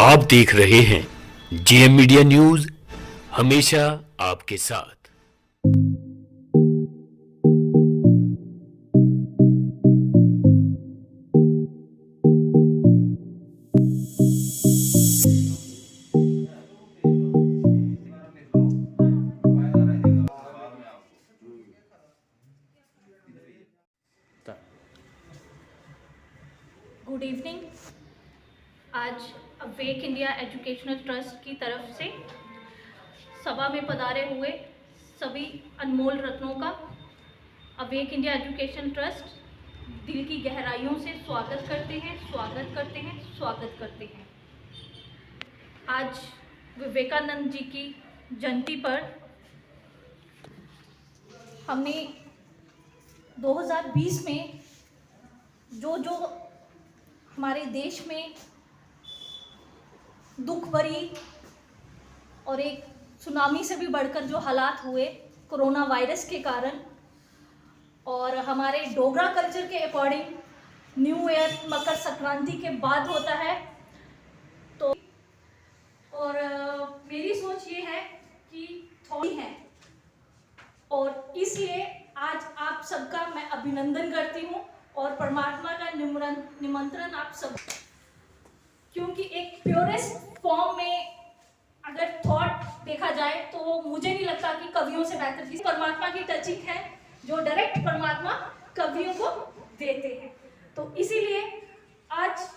आप देख रहे हैं जेएम मीडिया न्यूज, हमेशा आपके साथ। Good evening. आज अवेक इंडिया एजुकेशनल ट्रस्ट की तरफ से सभा में पधारे हुए सभी अनमोल रत्नों का अवेक इंडिया एजुकेशन ट्रस्ट दिल की गहराइयों से स्वागत करते हैं। आज विवेकानंद जी की जयंती पर हमने 2020 में जो हमारे देश में दुख भरी और एक सुनामी से भी बढ़कर जो हालात हुए कोरोना वायरस के कारण, और हमारे डोगरा कल्चर के according new year Makar Sankranti के बाद होता है, तो और मेरी सोच ये है कि थोड़ी है, और इसलिए आज आप सबका मैं अभिनंदन करती हूँ और परमात्मा का निमंत्रण आप सब, क्योंकि एक प्योरेस्ट फॉर्म में अगर थॉट देखा जाए तो मुझे नहीं लगता कि कवियों से बेहतर किसी परमात्मा की टचिंग है जो डायरेक्ट परमात्मा कवियों को देते हैं। तो इसीलिए आज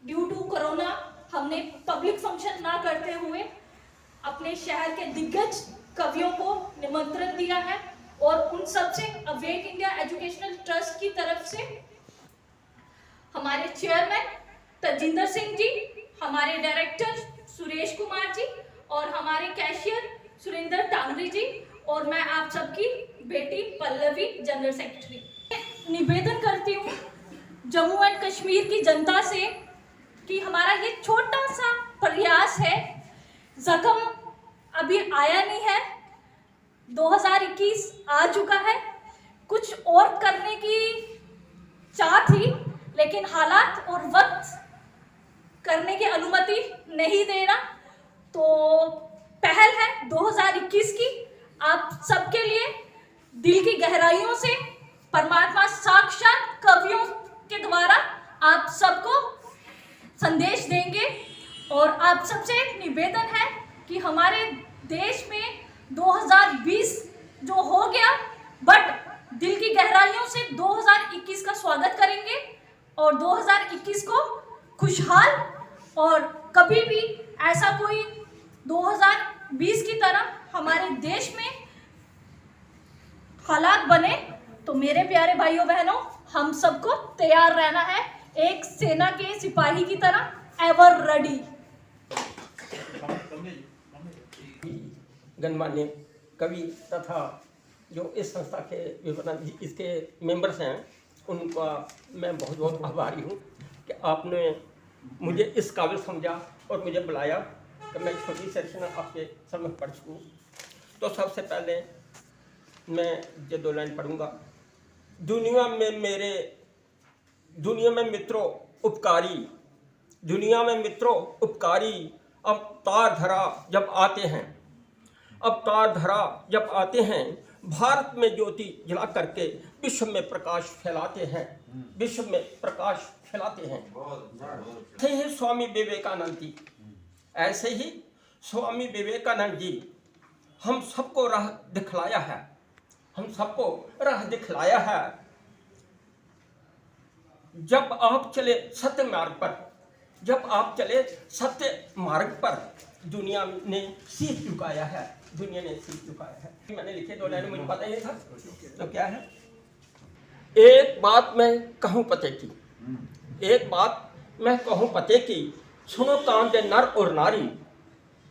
ड्यू टू कोरोना हमने पब्लिक फंक्शन ना करते हुए अपने शहर के दिग्गज कवियों को निमंत्रण दिया है, और उन सब से अवेक इंडिया एजुकेशनल ट्रस्ट की तरफ से हमारे चेयरमैन तजिंदर सिंह जी, हमारे डायरेक्टर सुरेश कुमार जी और हमारे कैशियर सुरेंद्र टांगरी जी, और मैं आप सबकी बेटी पल्लवी जनरल सेक्रेटरी निवेदन करती हूँ जम्मू एंड कश्मीर की जनता से कि हमारा ये छोटा सा प्रयास है, जख्म अभी आया नहीं है, 2021 आ चुका है, कुछ और करने की चाह थी लेकिन हालात और वक्त करने की अनुमति नहीं दे रहा। तो पहल है 2021 की, आप सबके लिए दिल की गहराइयों से परमात्मा साक्षात कवियों के द्वारा आप सबको संदेश देंगे, और आप सबसे निवेदन है कि हमारे देश में 2020 जो हो गया, बट दिल की गहराइयों से 2021 का स्वागत करेंगे और 2021 को खुशहाल, और कभी भी ऐसा कोई 2020 की तरह हमारे देश में हालात बने तो मेरे प्यारे भाइयों बहनों, हम सबको तैयार रहना है, एक सेना के सिपाही की तरह एवर रेडी। गणमान्य कवि तथा जो इस संस्था के विवेकानंद जी इसके मेंबर्स हैं, उनका मैं बहुत बहुत आभारी हूँ कि आपने मुझे इस काबिल समझा और मुझे बुलाया कि मैं छोटी सी रचना आपके सामने पढ़ सकूँ। तो सबसे पहले मैं ये 2 लाइन पढ़ूँगा। दुनिया में मित्रों उपकारी, दुनिया में मित्रों उपकारी, अवतार धरा जब आते हैं, अवतार धरा जब आते हैं, भारत में ज्योति जला करके विश्व में प्रकाश फैलाते हैं, विश्व में प्रकाश फैलाते हैं। ऐसे ही स्वामी विवेकानंद जी, ऐसे ही स्वामी विवेकानंद जी हम सबको राह दिखलाया है, हम सबको राह दिखलाया है। जब आप चले सत्य मार्ग पर, जब आप चले सत्य मार्ग पर, दुनिया ने शीश झुकाया है, दुनिया ने शीश झुकाया है। मैंने लिखे 2 लाइन, मुझे पता नहीं था तो क्या है। एक बात मैं कहूँ पते की, एक बात मैं कहूँ पते की, सुनो कान दे नर और नारी,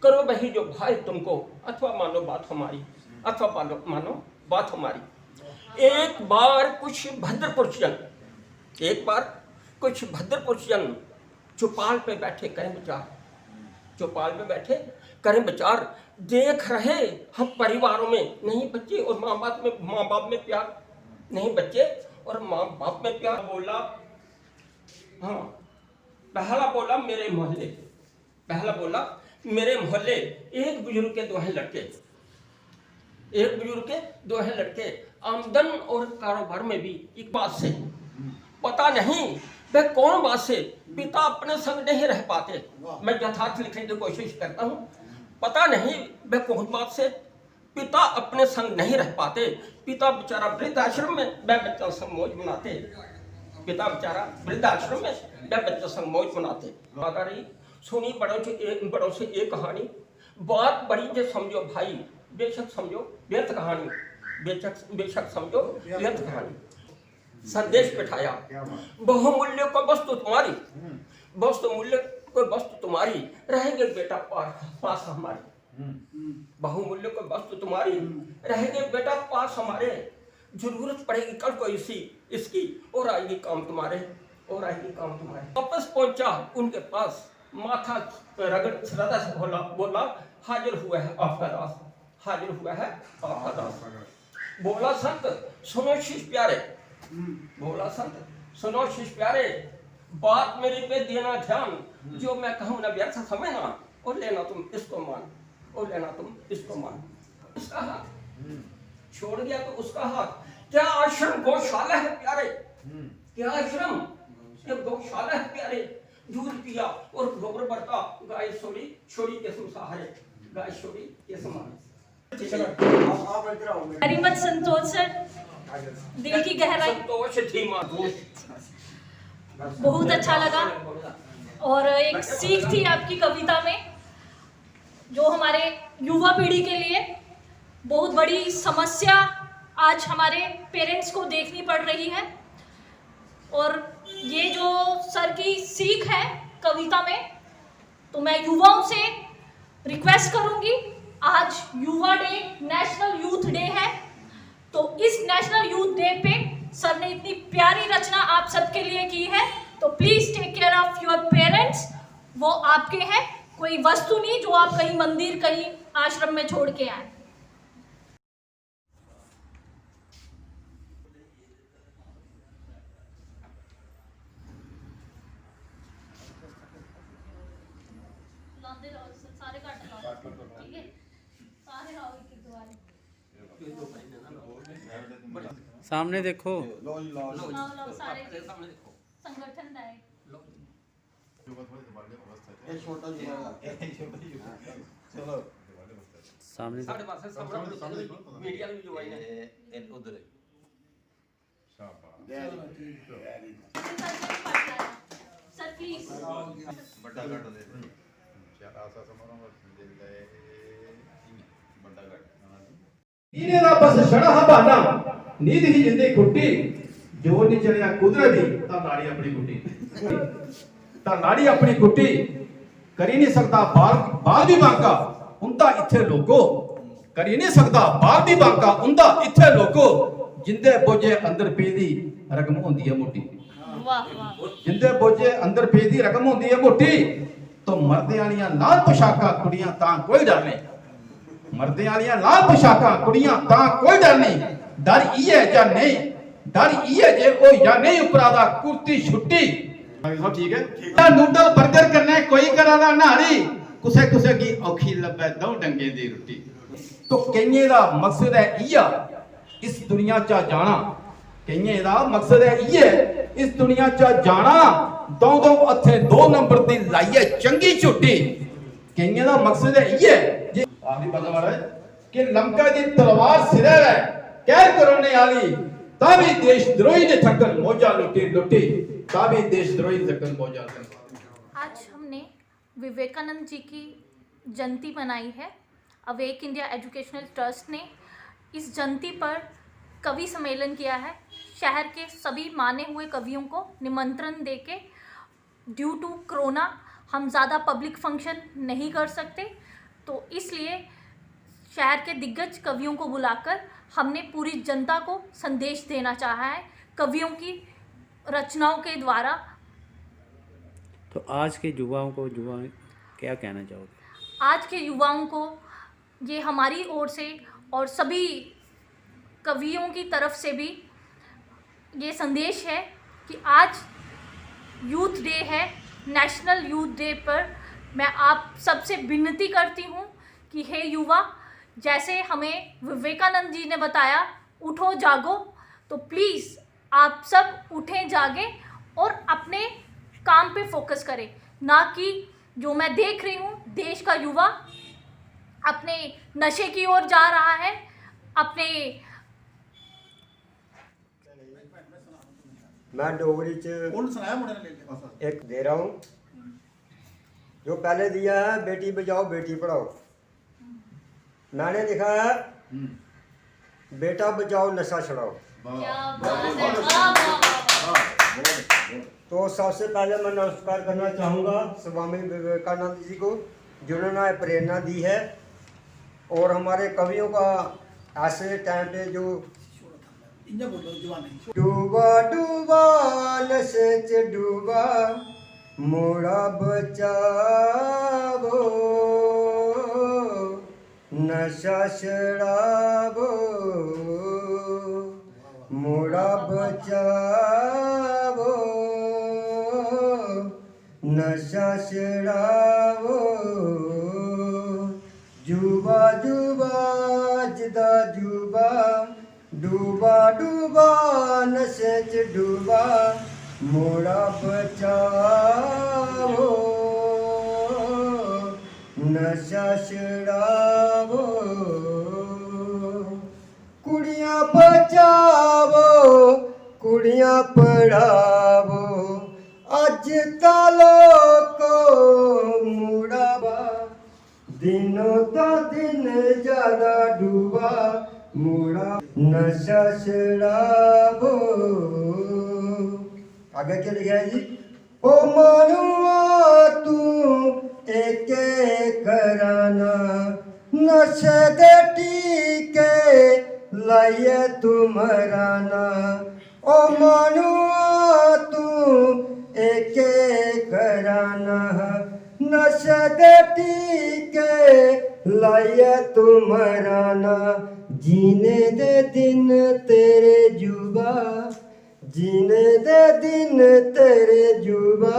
करो वही जो भाई तुमको, अथवा मानो बात हमारी, अथवा मानो बात हमारी। एक बार कुछ भद्र पुरुषजन, एक बार कुछ भद्र पुरुषजन चौपाल पे बैठे करें विचार, चौपाल पे बैठे करें विचार, देख रहे हम परिवारों में नहीं बच्चे और माँ बाप में प्यार, नहीं बच्चे और माँ बाप में प्यार। बोला, हाँ पहला बोला मेरे मोहल्ले, पहला बोला मेरे मोहल्ले एक बुजुर्ग के 2 लड़के, एक बुजुर्ग के 2 लड़के, आमदन और कारोबार में भी एक बात से पता नहीं वह कौन बात से पिता अपने संग नहीं रह पाते। मैं यथार्थ लिखने की कोशिश करता हूँ। पता नहीं वह कौन बात से पिता अपने संग नहीं रह पाते। पिता बेचारा वृद्धाश्रम में वह बच्चा संग मौज मनाते। पिता बेचारा वृद्धाश्रम में वह बच्चा संग मौज मनाते। माता रही सुनी बड़ों से एक कहानी, बात बड़ी जो समझो भाई, बेशक समझो व्यर्थ कहानी, बेशक समझो व्यर्थ कहानी। संदेश बिठाया बहुमूल्य को वस्तु तुम्हारी, वस्तु मूल्य को वस्तु तुम्हारी, रहेंगे बेटा पास हमारे। बहुमूल्य को वस्तु तुम्हारी, रहेंगे बेटा पास हमारे, जरूरत पड़ेगी कल को इसकी और आएगी काम तुम्हारे, और आएगी काम तुम्हारे। वापस पहुंचा उनके पास, माथा रगड़ श्रद्धा से बोला हाजिर हुआ है आपका दास, हाजिर हुआ है आपका दास। बोला संत सुनो शिष्य प्यारे, बोला संत सुनो शिष्य प्यारे, बात मेरे पे देना ध्यान, जो मैं कहूँ ना व्यर्थ समझना, और लेना तुम इसको मान, और लेना तुम इसको मान। उसका हाथ छोड़ गया तो उसका हाथ, क्या आश्रम गौशाला है प्यारे, क्या आश्रम ये गौशाला है प्यारे। दूध पिया और गोबर बरता, गाय छोड़ी के सहारे, गाय छोड़ी के सहारे। वेरी मच संतोष सर, दिल की गहराई, संतोष थी मां, बहुत अच्छा लगा। और एक सीख थी आपकी कविता में, जो हमारे युवा पीढ़ी के लिए बहुत बड़ी समस्या आज हमारे पेरेंट्स को देखनी पड़ रही है। और ये जो सर की सीख है कविता में, तो मैं युवाओं से रिक्वेस्ट करूंगी, आज युवा डे, नेशनल यूथ डे है, तो इस नेशनल यूथ डे पे सर ने इतनी प्यारी रचना आप सबके लिए की है, तो please take care of your parents. वो आपके हैं, कोई वस्तु नहीं जो आप कहीं मंदिर कहीं आश्रम में छोड़ के आए। सारे काट लो, ठीक है, सारे लाओ एक दुआरे, सामने देखो, लाओ सारे संगठन है। सामने साढ़े पास मीडिया में जो आई है उधर सर प्लीज बड़ा घट दे आशा समारोह बड़ा घट नीने दा बस छड़ा हबाना नींद ही जिंदे खुट्टी जो नहीं चलिया कुदरती ता नाड़ी अपनी कुट्टी ता नाड़ी अपनी कुट्टी करी नहीं सकता बाल भी बांका उंदा इथे लोगो करी नहीं सकता बाल भी बांका उंदा इथे लोगो जिंदे बोझे अंदर पेदी रकम होंदी है मोटी। वाह वाह, जिंदे बोझे अंदर पेदी रकम होंदी है मोटी, तो मर्दे वालियां लाल पोशाका कुड़ियां तां कोई डर नहीं, मर्दे वालियां लाल पोशाका कुड़ियां तां कोई डर नहीं, डर इये या नहीं, डर इये जे ओ या नहीं उपरादा कुर्ती छुट्टी। सब ठीक है, नूडल बर्गर करने कोई करादा नारी, कुसे कुसे की औखी लब्बे दो डंगे दी रोटी। तो कईये दा मकसद है इया इस दुनिया चा जाना, कईये दा मकसद है इये इस दुनिया चा जाना, दो दो हथे 2 नंबर दी लाइए चंगी छुट्टी। कईये दा मकसद है इये जे आखिरी पता वाला है कि लंका दी तलवार सिरे है कहर करने वाली, ताबी देशद्रोही ने थकन मौजा लुटी, ताबी देशद्रोही ने थकन मौजा लुटी। आज हमने विवेकानंद जी की जयंती मनाई है। अवेक इंडिया एजुकेशनल ट्रस्ट ने इस जयंती पर कवि सम्मेलन किया है। शहर के सभी माने हुए कवियों को निमंत्रण देके, ड्यू टू कोरोना हम ज़्यादा पब्लिक फंक्शन नहीं कर सकते, तो इसलिए शहर के दिग्गज कवियों को बुलाकर हमने पूरी जनता को संदेश देना चाहा है कवियों की रचनाओं के द्वारा। तो आज के युवाओं को क्या कहना चाहोगे? आज के युवाओं को ये हमारी ओर से और सभी कवियों की तरफ से भी ये संदेश है कि आज यूथ डे है, नेशनल यूथ डे पर मैं आप सबसे विनती करती हूँ कि हे युवा, जैसे हमें विवेकानंद जी ने बताया उठो जागो, तो प्लीज़ आप सब उठें जागे और अपने काम पे फोकस करें, ना कि जो मैं देख रही हूँ देश का युवा अपने नशे की ओर जा रहा है, अपने मैं डोगरी च एक दे रहा हूँ जो पहले दिया है, बेटी बचाओ बेटी पढ़ाओ। मैंने लिखा है बेटा बचाओ नशा छुड़ाओ। क्या बात है, वाह, वाह, वाह। तो सबसे पहले मैं नमस्कार करना चाहूँगा स्वामी विवेकानंद जी को, जिन्होंने प्रेरणा दी है, और हमारे कवियों का ऐसे टाइम पे जो डूबा डूबा नशे च डूबा मोड़ा बचावो, नशा छुड़ावो मोड़ा बचावो, नशा छुड़ावो। जुबा जुबा जदा जुबा डूबा डूबा नशे च डूबा मोड़ा बचावो, नशा छुड़ावो। कुड़ियाँ बचावो कुड़ियाँ पढ़ावो, अज तालो को मुड़ावा, दिनों ता दिन ज्यादा डूबा मुड़ा, नशा छुड़ावो। आगे क्या लिखा है जी? ओ मानुआ तू एक कराना, नशे दे टीके लाइए तुम्हाराना। ओ मानुआ तू एक कराना, नशे दे टीके लाइए तुम्हाराना। जीने दे दिन तेरे जुबा, जीने दे दिन तेरे जुबा,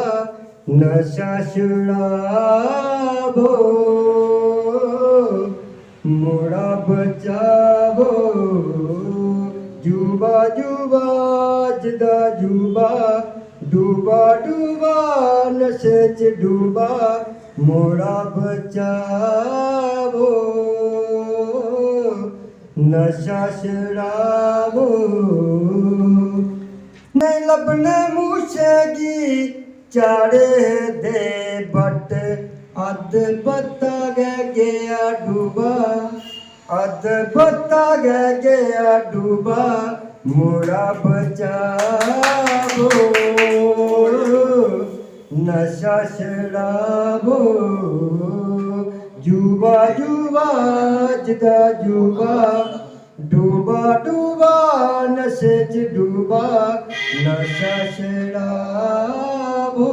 नशा छुड़ावो मोड़ा बचावो। जुबा जुबा जदा जुबा डूबा डूबा नशे च डूबा मोड़ा बचावो, नशा छुड़ावो। नहीं लबने मूछेगी चाड़े दे बट, अद बता गया डूबा, अद बता गया डूबा मोड़ा बचावो, नशा छुड़ावो। जुबा जुबा जदा जुबा डूबा डूबा नशे च डूबा, नशा छुड़ावो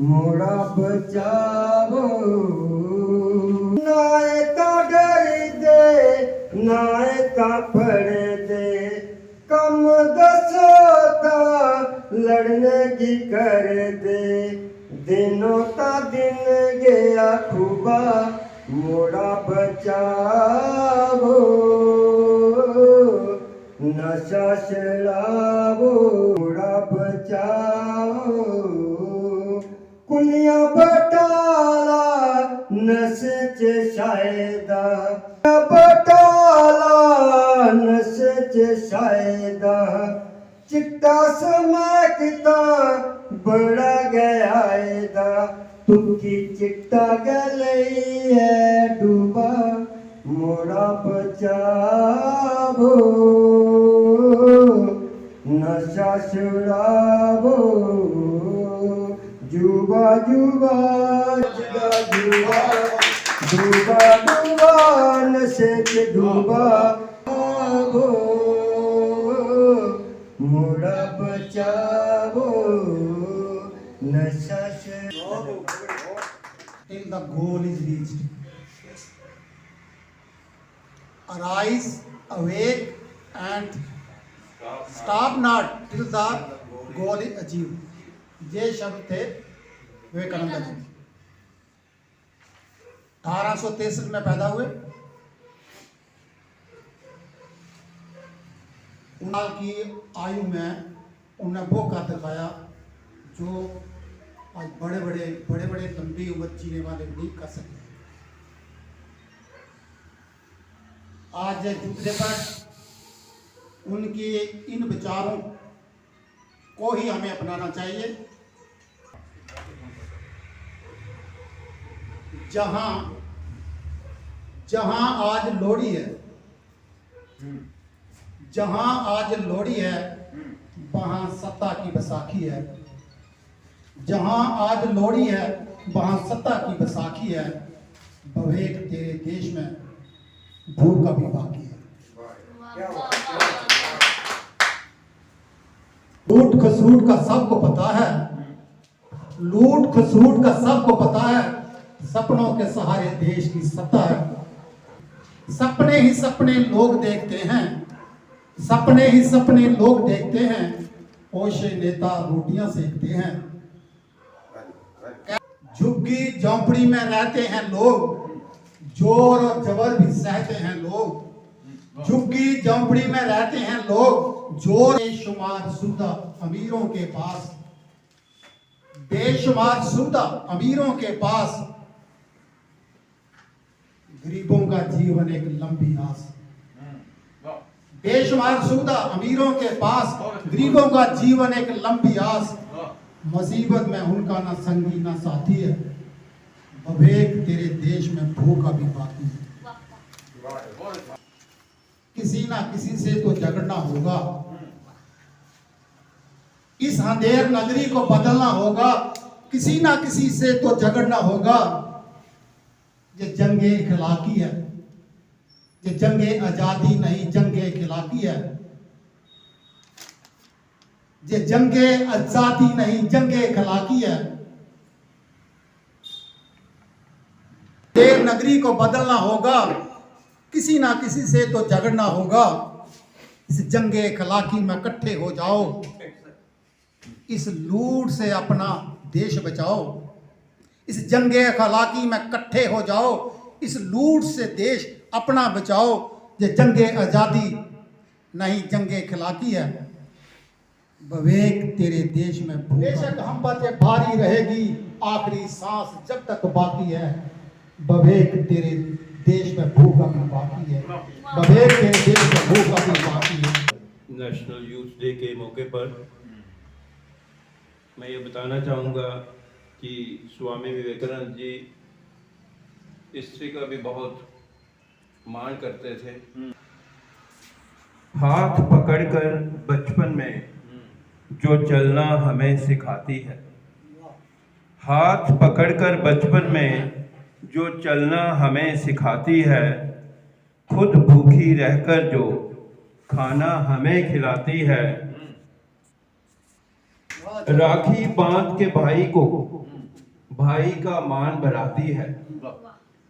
मोड़ा बचावो। नाए ता डर दे नाए ता फड़ दे, कम दसो ता लड़ने की कर दे। दिनों ता दिन गया खूबा मोड़ा बचावो, नशा छुड़ावो मोड़ा बचावो। कुलियाँ बटाला नशे च शायदा, बटाला नशे च शायदा। चिट्टा समैकता बड़ा गया एदा, तुकी चिट्टा गलई है डूबा मोड़ा बचावो, नशा छुड़ावो। जुबा जुबा जदा जुबा डूबा डूबा नशे च डूबा मोड़ा बचावो, नशा छुड़ावो। Till the goal is reached. Arise, awake, and stop not till the goal is achieved. ये शब्द थे विवेकानंद जी। 1863 में पैदा हुए। उन्नाल की आयु में उन्होंने वो कर दिखाया जो आज बड़े बड़े लंबी उम्र जीने वाले नहीं कर सकते। आज जुटने पर उनके इन विचारों को ही हमें अपनाना चाहिए। जहां आज लोहड़ी है, जहां आज लोहड़ी है, वहां सत्ता की बैसाखी है। जहां आज लोहड़ी है, वहां सत्ता की बैसाखी है। भवेक तेरे देश में भूख अभी बाकी है। लूट खसूट का सबको पता है, लूट खसूट का सबको पता है। सपनों के सहारे देश की सत्ता है। सपने ही सपने लोग देखते हैं, सपने ही सपने लोग देखते हैं। ओशे नेता रोटियां सेकते हैं। झुग्गी झोंपड़ी में रहते हैं लोग, जोर और जबर भी सहते हैं लोग। झुग्गी झोंपड़ी में रहते हैं लोग, जोर बेशुमार सुविधा अमीरों के पास, बेशुमार सुविधा अमीरों के पास। गरीबों का जीवन एक लंबी आस। बेशुमार सुविधा अमीरों के पास, गरीबों का जीवन एक लंबी आस। मुसीबत में उनका ना संगी ना साथी है। भवेक तेरे देश में भूख अभी बाकी है। किसी ना किसी से तो झगड़ना होगा, इस अंधेर नगरी को बदलना होगा। किसी ना किसी से तो झगड़ना होगा। ये जंगे इखलाकी है, ये जंगे आजादी नहीं, जंगे इखलाकी है। ये जंगे आजादी नहीं, जंगे इखलाकी है। देर नगरी को बदलना होगा, किसी ना किसी से तो झगड़ना होगा। इस जंगे इखलाकी में इकट्ठे हो जाओ, इस लूट से अपना देश बचाओ। इस जंगे इखलाकी में इकट्ठे हो जाओ, इस लूट से देश अपना बचाओ। ये जंगे आजादी नहीं, जंगे इखलाकी है। भवेक तेरे देश में बेशक हम पर ये भारी रहेगी आखिरी सांस जब तक बाकी है। भवेक तेरे देश में भूख अभी बाकी है। भवेक तेरे देश में भूख अभी बाकी है। नेशनल यूथ डे के मौके पर मैं ये बताना चाहूँगा कि स्वामी विवेकानंद जी स्त्री का भी बहुत मान करते थे। हाथ पकड़कर बचपन में जो चलना हमें सिखाती है, हाथ पकड़कर बचपन में जो चलना हमें सिखाती है, खुद भूखी रहकर जो खाना हमें खिलाती है। राखी बांध के भाई को भाई का मान बढ़ाती है,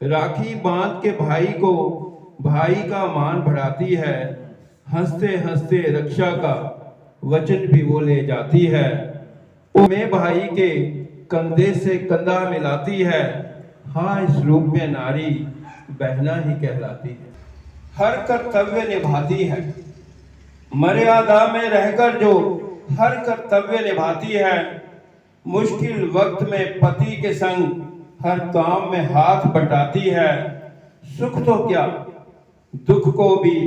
राखी बांध के भाई को भाई का मान बढ़ाती है। हंसते हंसते रक्षा का वचन भी वो ले जाती है। में भाई के कंधे से कंधा मिलाती है। हाँ, इस रूप में नारी बहना ही कहलाती है। हर कर्तव्य निभाती है, मर्यादा में रहकर जो हर कर्तव्य निभाती है। मुश्किल वक्त में पति के संग हर काम में हाथ बटाती है। सुख तो क्या, दुख को भी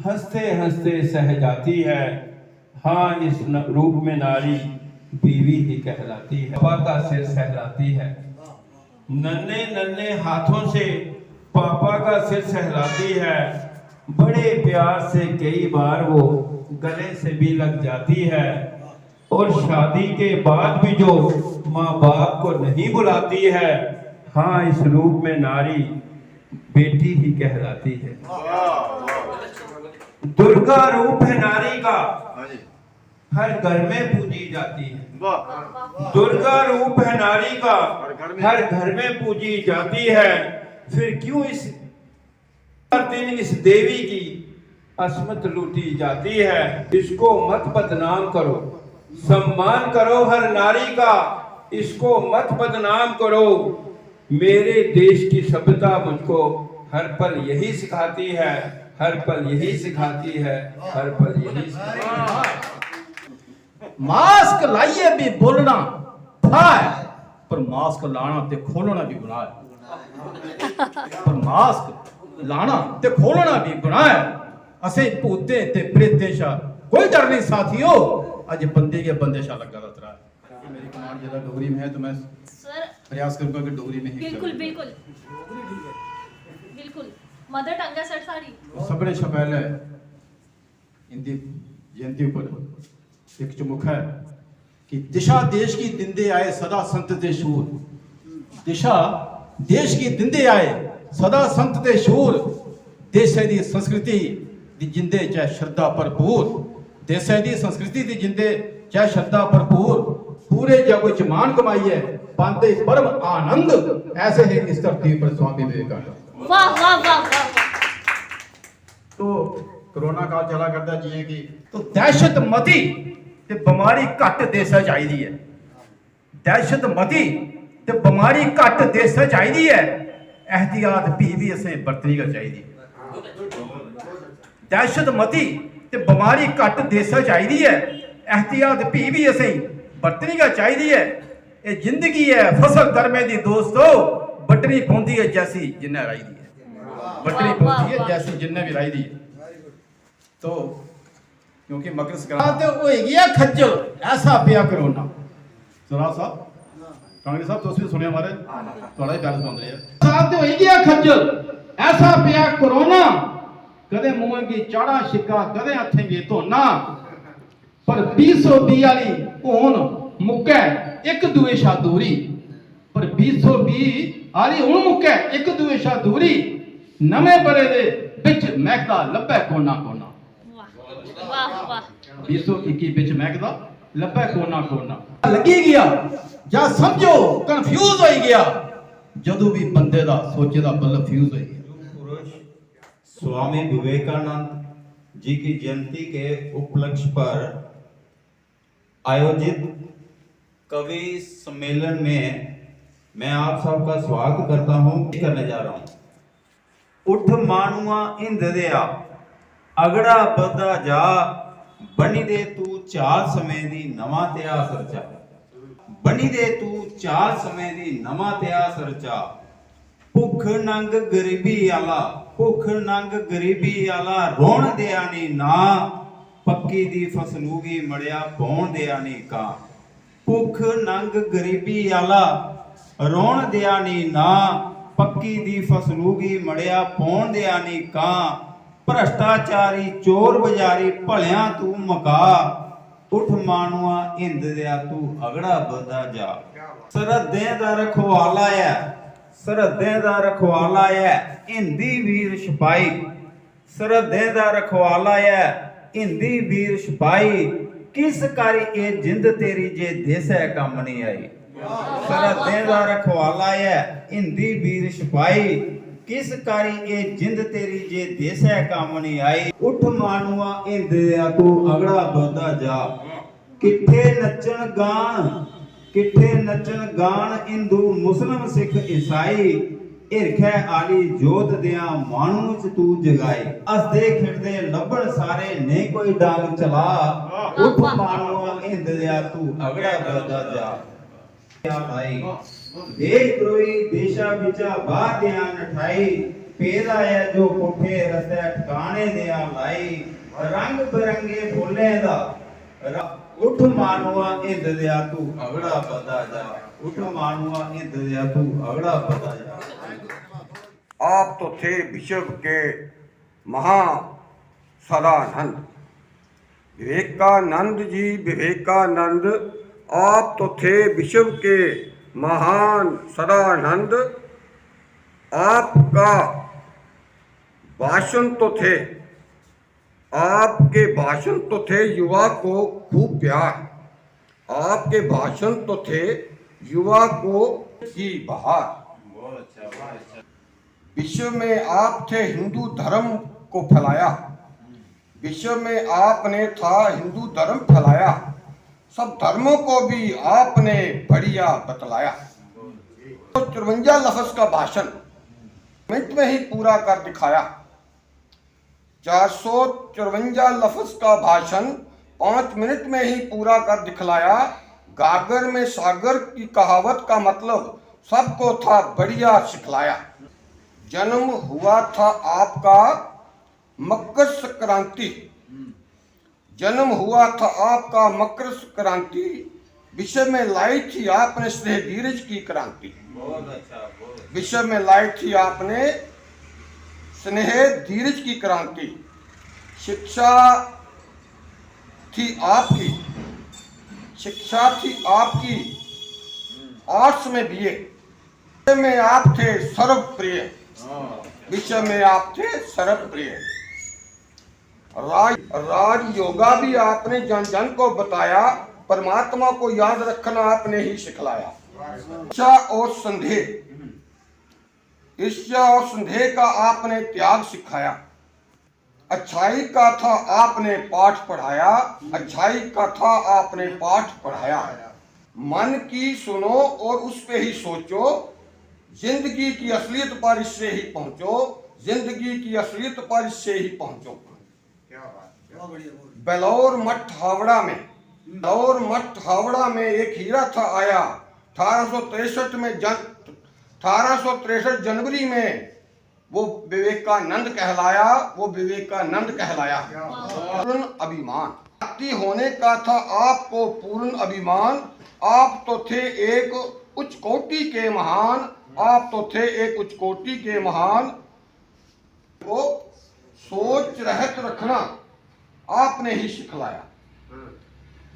हंसते हंसते सह जाती है। हाँ, इस रूप में नारी बीवी ही कहलाती है। पापा का सिर सहलाती है, नन्हे नन्हे हाथों से पापा का सिर सहलाती है। बड़े प्यार से कई बार वो गले से भी लग जाती है। और शादी के बाद भी जो माँ बाप को नहीं बुलाती है, हाँ, इस रूप में नारी बेटी ही कहलाती है। दुर्गा रूप है नारी का, हर घर में पूजी जाती है। दुर्गा रूप है नारी का, हर घर में पूजी जाती है। फिर क्यों इस दिन इस देवी की अस्मत लूटी जाती है। इसको मत बदनाम करो, सम्मान करो हर नारी का, इसको मत बदनाम करो। मेरे देश की सभ्यता मुझको हर पल यही सिखाती है, हर पल यही सिखाती है, हर पल यही सिखाती है। मास्क लाइए भी बोलना था है, पर मास्क लाना ते खोलना भी गुनाह है। पर मास्क लाना ते खोलना भी गुनाह है। असे भूते ते प्रेते शा कोई डर नहीं साथियों, अज बंदे के बंदे शा लगा रहा है। मेरी कमांड ज्यादा डोगरी में है तो मैं सर प्रयास करूंगा कि डोगरी में ही बिल्कुल बिल्कुल बिल्कुल मदर टंग है सर साड़ी। सबने शा पहले इंदी जयंती पर एक चुमुखा है कि दिशा देश की दिंदे आए सदा संत दे शूर, दिशा देश की दिंदे आए सदा संत दे शूर, देशे दी संस्कृति दी जिंदे चाहे श्रद्धा भरपूर, देशे दी संस्कृति दी जिंदे चाहे श्रद्धा भरपूर, पूरे जग विच मान कमाइए पांदे परम आनंद, ऐसे ही इस धरती पर स्वामी विवेकानंद। वाह वाह वाह वाह। तो कोरोना काल चला करता जिए कि तो दहशत मती ते बीमारी घट देशा चाहिदी है, दहशत मती ते बीमारी घट देशा चाहिदी है, एहतियात भी असें बरतनी गै चाहिदी है। दहशत मती ते बीमारी घट देशा चाहिदी है, एहतियात भी असें बरतनी गै चाहिदी है। ये जिंदगी है फसल दरमे दी दोस्तों, बटनी पौंदी है जैसी जिन्ने राई दी है, बटनी पौंदी है जैसी जिन्ने भी राई दी है। तो क्योंकि मकर संक्रांति हो गया खज्जल, ऐसा पिया कोरोना। सराफ साहब कांग्रेस साहब तो भी सुने हमारे थोड़ा ही बैलेंस बंद रहे साहब, तो हो गया खज्जल ऐसा पिया कोरोना, कदे मुंह की चाड़ा शिक्का कदे हथें गी धोना, पर 2020 वाली हुन मुक्कै एक दूए शा दूरी, पर 2020 वाली हुन मुक्कै एक दूए शा दूरी, नਵੇਂ बरे दे विच महकदा लब्भै कोना कोना। वाह वाह 2021 विच महकदा लब्भै कोना कोना। लगी गया ਜਾਂ ਸਮਝੋ ਕਨਫਿਊਜ਼ ਹੋਈ ਗਿਆ, ਜਦੋਂ ਵੀ ਬੰਦੇ ਦਾ ਸੋਚੇ ਦਾ ਬਲਬ फ्यूज हो गया। स्वामी विवेकानंद जी की जयंती के उपलक्ष्य पर आयोजित कवि सम्मेलन में मैं आप सबका स्वागत करता हूं। करने जा रहा हूं। उठ मानुआ इंद दिया अगड़ा बदा जा, बनी दे तू चाल समय दी नवा इतिहास रचा, बनी दे तू चाल समय दी नवा इतिहास रचा, भुख नंग गरीबी आला, भुख नंग गरीबी आला, रोण दिया नी ना, पक्की दी फसलूगी मड़िया पौन दिया नी का, भुख नंग गरीबी आला, रोण दिया नी ना, पक्की दी फसलूगी मड़िया पौन दिया नी का, भ्रष्टाचारी चोर बाजारी भलिया तू मका, उठ मानुआ इंद दिया तू अगड़ा बदा जा, सरहदें दा रखवाला है, सरहदें दा रखवाला है, हिंदी वीर सिपाही, सरहदें दा रखवाला है, हिंदी वीर सिपाही, किस कारी ए जिंद तेरी जे देसै कम नहीं आई, सरहदें दा रखवाला है, हिंदी वीर सिपाही, किस कारी ए जिंद तेरी जे देसै कम नहीं आई, उठ मानुआ इंद दिया तू अगड़ा बदा जा, किठे नचन गान, किठे नचन गान, हिंदू मुस्लिम सिख ईसाई, हिरखै आली जोत दिया मानू च तू जगाई, हसदे खिड़दे लभण सारे नहीं कोई डांग चला, उठ मानुआ इंद दिया तू अगड़ा बदा जा। देशद्रोही देशा विचा बाहर ध्यान उठाई, पेदा है जो पुठे रस्ते ठिकाने दिया लाई, रंग बिरंगे फुले दा उठ मानुआ इंद दिया तू अगड़ा बदा जा, उठ मानुआ इंद दिया तू अगड़ा बदा जा। आप तो थे विश्व के महा सदानंद, विवेकानंद जी विवेकानंद, आप तो थे विश्व के महान सदानंद, आपका भाषण तो थे, आपके भाषण तो थे युवा को खूब प्यार, आपके भाषण तो थे युवा को की बहार, विश्व में आप थे हिंदू धर्म को फैलाया, विश्व में आपने था हिंदू धर्म फैलाया, सब धर्मों को भी आपने बढ़िया बतलाया, 54 लफ्ज का भाषण मिनट में ही पूरा कर दिखाया। 454 लफ्ज का भाषण 5 मिनट में ही पूरा कर दिखलाया। गागर में सागर की कहावत का मतलब सबको था बढ़िया सिखलाया। जन्म हुआ था आपका मकर संक्रांति, जन्म हुआ था आपका मकर संक्रांति, विषय में लाई थी आपने स्नेह धीरज की क्रांति। बहुत अच्छा, विषय में लाई थी आपने स्नेह धीरज की क्रांति। शिक्षा थी आपकी, शिक्षा थी आपकी, आर्ट्स में बीए, विषय में आप थे सर्वप्रिय, विषय में आप थे सर्वप्रिय। राज योगा भी आपने जन जन को बताया, परमात्मा को याद रखना आपने ही सिखलाया। ईर्ष्या और संदेह, ईर्ष्या और संदेह का आपने त्याग सिखाया। अच्छाई का था आपने पाठ पढ़ाया, अच्छाई का था आपने पाठ पढ़ाया। मन की सुनो और उस पे ही सोचो, जिंदगी की असलियत पर इससे ही पहुंचो, जिंदगी की असलियत पर इससे ही पहुंचो। बेलौर मठ हावड़ा में, बेलौर मठ हावड़ा में एक हीरा था आया। 1863 में 1863 जनवरी में वो विवेकानंद कहलाया, वो विवेकानंद कहलाया। पूर्ण अभिमान, व्यक्ति होने का था आपको पूर्ण अभिमान। आप तो थे एक उच्च कोटि के महान, आप तो थे एक उच्च कोटि के महान। वो सोच रहित रखना आपने ही सिखलाया,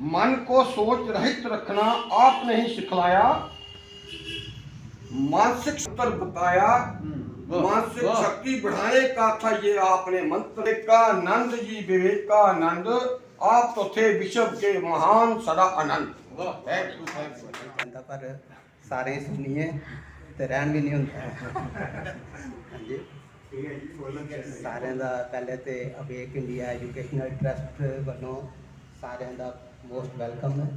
मन को सोच रहित रखना आपने ही सिखलाया। मानसिक स्तर बताया, मानसिक शक्ति बढ़ाने का था ये आपने मंत्र। विवेकानंद जी, विवेकानंद, आप तो थे विश्व के महान सदा आनंद। पर सारे सुनिए तो रहन भी नहीं होता। हाँ जी, सारे का पहले तो अवेक इंडिया एजुकेशनल ट्रस्ट वालों सारे का मोस्ट वेलकम है।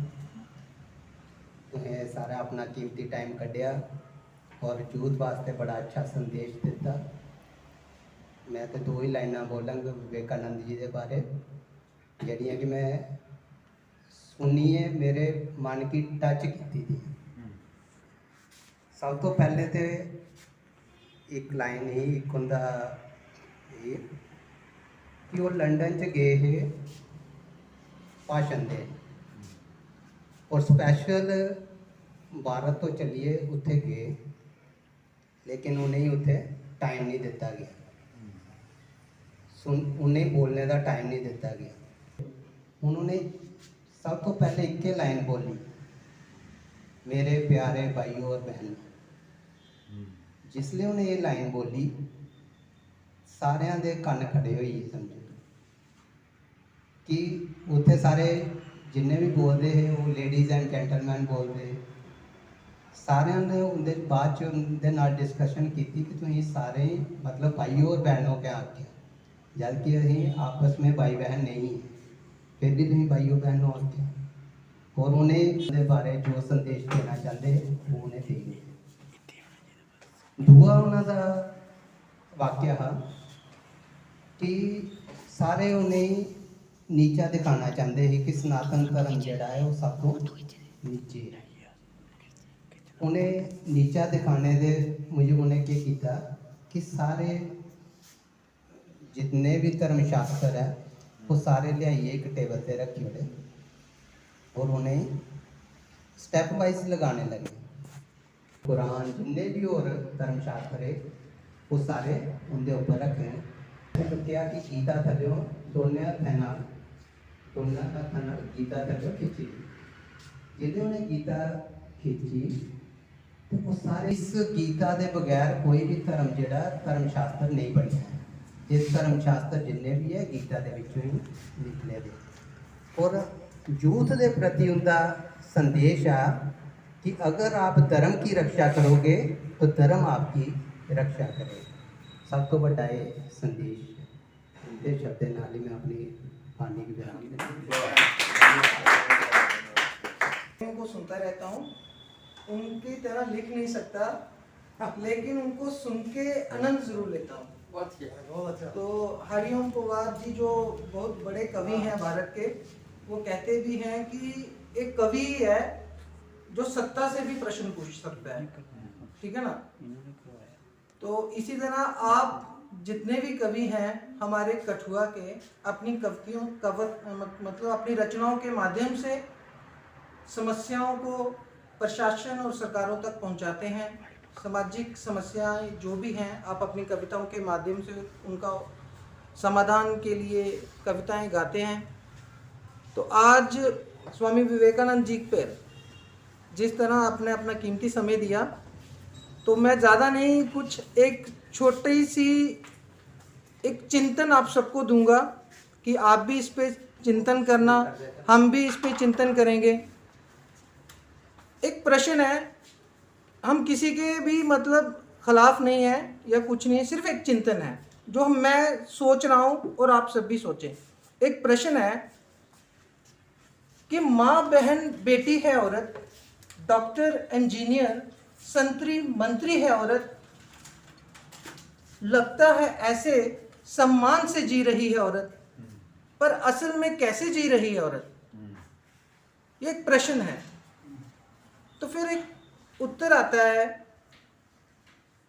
तुहें सारा अपना कीमती टाइम कढ़िया और यूथ वास्ते बड़ा अच्छा संदेश दिता। मैं तो 2 ही लाइना बोलांगा विवेकानंद जी के बारे, जड़ियाँ कि मैं सुनिए मेरे मन की टच की थी। सब तो पहले तो एक लाइन ही एक होंदा कि वो लंदन च गए हे भाषण दे और स्पैशल भारत तो चलिए उत्थे गए, लेकिन उन्हें उत्थे टाइम नहीं दिता गया, उन्हें बोलने का टाइम नहीं दिता गया। उन्होंने सब तो पहले एक लाइन बोली, मेरे प्यारे भाइयों और बहनों। जिसलिए उन्हें ये लाइन बोली सारे दे कन खड़े हुए समझो कि उत्थे सारे जिन्ने भी बोलते हैं वो लेडीज़ एंड जेंटलमैन बोलते, सारे ने उनके बाद उनके नाल डिस्कशन की कि तुम सारे मतलब भाइयों और बहनों के आके, जबकि अं आपस में भाई बहन नहीं है, फिर भी तुम भाइयों बहनों आके। और उन्हें उनके बारे जो संदेश देना चाहते वो उन्हें देंगे। दूआ उन्होंने वाक्य है कि सारे उन्हें नीचा दिखाना चाहते हैं कि सनातन धर्म जोड़ा है वो सब तो नीचे है। उन्हें नीचा दिखाने दे मुझे उन्हें क्या किया कि सारे जितने भी धर्मशास्त्र है वो सारे लियाइए एक टेबल पे रखे हुए और उन्हें स्टेप वाइज लगाने लगे। कुरान जितने भी और धर्मशास्त्र है वो सारे उनके ऊपर रखे हैं। क्या कि गीता थलो दोनों का गीता थलो खिंची, जिन्हें उन्हें गीता खिंची तो वो सारे इस गीता के बगैर कोई भी धर्म जोड़ा धर्मशास्त्र नहीं बनता है। ये धर्मशास्त्र जिन्ने भी है गीता के विचों ही निकले दे। और यूथ के प्रति उनका संदेश है कि अगर आप धर्म की रक्षा करोगे तो धर्म आपकी रक्षा करेगा। सब तो बड़ा ये संदेश इनके शब्द नाल ही मैं अपनी वाणी की विराम। को सुनता रहता हूँ उनकी तरह लिख नहीं सकता, लेकिन उनको सुन के आनंद जरूर लेता हूँ। बहुत अच्छा। तो हरिओम पोवार जी जो बहुत बड़े कवि हैं भारत के, वो कहते भी हैं कि एक कवि है जो सत्ता से भी प्रश्न पूछ सकता है, ठीक है ना। तो इसी तरह आप जितने भी कवि हैं हमारे कठुआ के, अपनी मतलब अपनी रचनाओं के माध्यम से समस्याओं को प्रशासन और सरकारों तक पहुंचाते हैं। सामाजिक समस्याएं जो भी हैं आप अपनी कविताओं के माध्यम से उनका समाधान के लिए कविताएं गाते हैं। तो आज स्वामी विवेकानंद जी पर जिस तरह आपने अपना कीमती समय दिया, तो मैं ज़्यादा नहीं, कुछ एक छोटी सी एक चिंतन आप सबको दूंगा कि आप भी इस पे चिंतन करना, हम भी इस पे चिंतन करेंगे। एक प्रश्न है, हम किसी के भी मतलब खिलाफ नहीं है या कुछ नहीं है, सिर्फ एक चिंतन है जो मैं सोच रहा हूँ और आप सब भी सोचें। एक प्रश्न है कि माँ बहन बेटी है औरत, डॉक्टर इंजीनियर संतरी मंत्री है औरत, लगता है ऐसे सम्मान से जी रही है औरत, पर असल में कैसे जी रही है औरत, ये एक प्रश्न है। तो फिर एक उत्तर आता है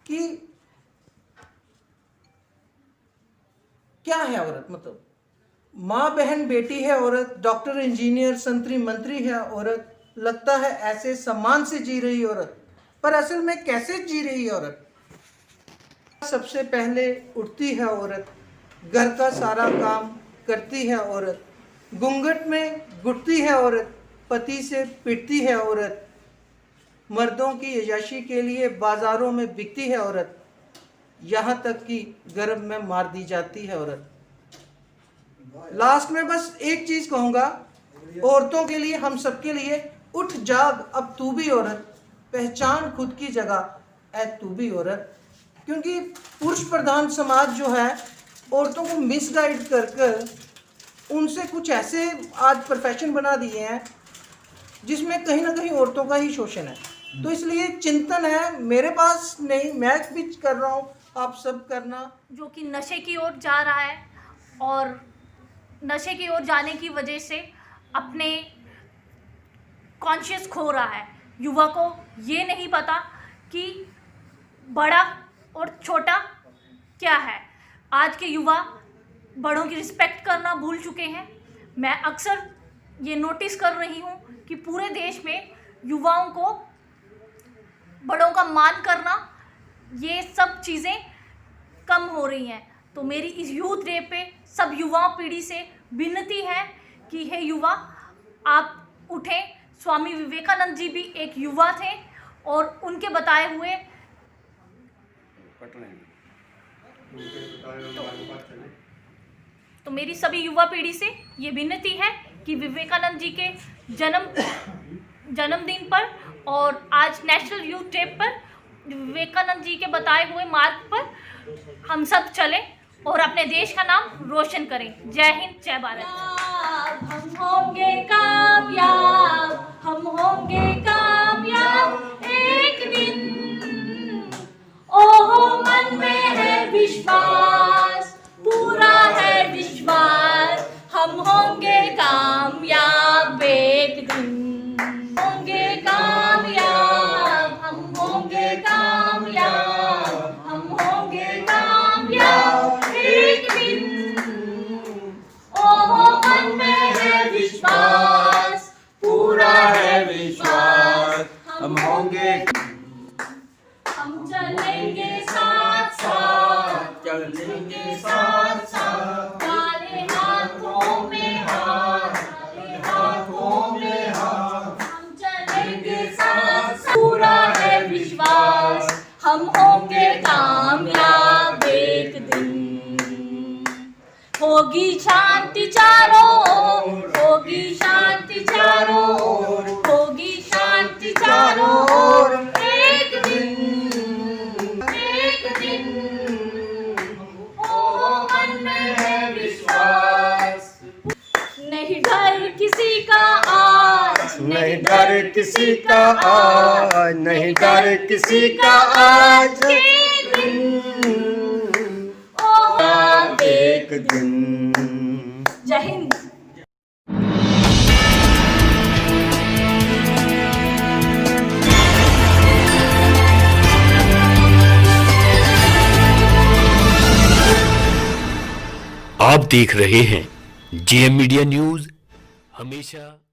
कि क्या है औरत, मतलब माँ बहन बेटी है औरत, डॉक्टर इंजीनियर संतरी मंत्री है औरत, लगता है ऐसे सम्मान से जी रही औरत, पर असल में कैसे जी रही है औरत। सबसे पहले उठती है औरत, घर का सारा काम करती है औरत, घूंघट में घुटती है औरत, पति से पिटती है औरत, मर्दों की यशाशी के लिए बाजारों में बिकती है औरत, यहाँ तक कि गर्भ में मार दी जाती है औरत। लास्ट में बस एक चीज कहूँगा औरतों के लिए, हम सबके लिए, उठ जाग अब तू भी औरत, पहचान खुद की जगह ऐ तू भी औरत। क्योंकि पुरुष प्रधान समाज जो है औरतों को मिसगाइड कर कर उनसे कुछ ऐसे आज प्रोफेशन बना दिए हैं जिसमें कहीं ना कहीं औरतों का ही शोषण है। तो इसलिए चिंतन है, मेरे पास नहीं, मैं भी कर रहा हूँ, आप सब करना। जो कि नशे की ओर जा रहा है और नशे की ओर जाने की वजह से अपने कॉन्शियस खो रहा है। युवा को ये नहीं पता कि बड़ा और छोटा क्या है। आज के युवा बड़ों की रिस्पेक्ट करना भूल चुके हैं। मैं अक्सर ये नोटिस कर रही हूँ कि पूरे देश में युवाओं को बड़ों का मान करना, ये सब चीज़ें कम हो रही हैं। तो मेरी इस यूथ डे पे सब युवा पीढ़ी से विनती है कि हे युवा, आप उठें। स्वामी विवेकानंद जी भी एक युवा थे और उनके बताए हुए तो मेरी सभी युवा पीढ़ी से ये विनती है कि विवेकानंद जी के जन्मदिन पर और आज नेशनल यूथ डे पर विवेकानंद जी के बताए हुए मार्ग पर हम सब चलें और अपने देश का नाम रोशन करें। जय हिंद, जय भारत। हम होंगे कामयाब, हम होंगे कामयाब एक दिन। ओहो मन में है विश्वास, पूरा है विश्वास, हम होंगे कामयाब एक दिन। होंगे कामयाब, हम होंगे कामयाब, हम होंगे कामयाब एक दिन। ओहो मन में है विश्वास, पूरा है विश्वास, हम होंगे। हम चलेंगे साथ साथ, चलेंगे साथ साथ, काले हाथों में हाथ, काले हाथों में हाथ। हम चलेंगे साथ साथ, पूरा है विश्वास, हम होंगे कामयाब एक दिन। होगी शांति चारों ओर, होगी शांति चारों ओर, होगी शांति चारों ओर एक दिन, एक दिन। ओ मन में है विश्वास, नहीं डर किसी का आज, नहीं डर किसी का आज, नहीं डर किसी का आज एक दिन। जय हिंद। आप देख रहे हैं जेएम मीडिया न्यूज, हमेशा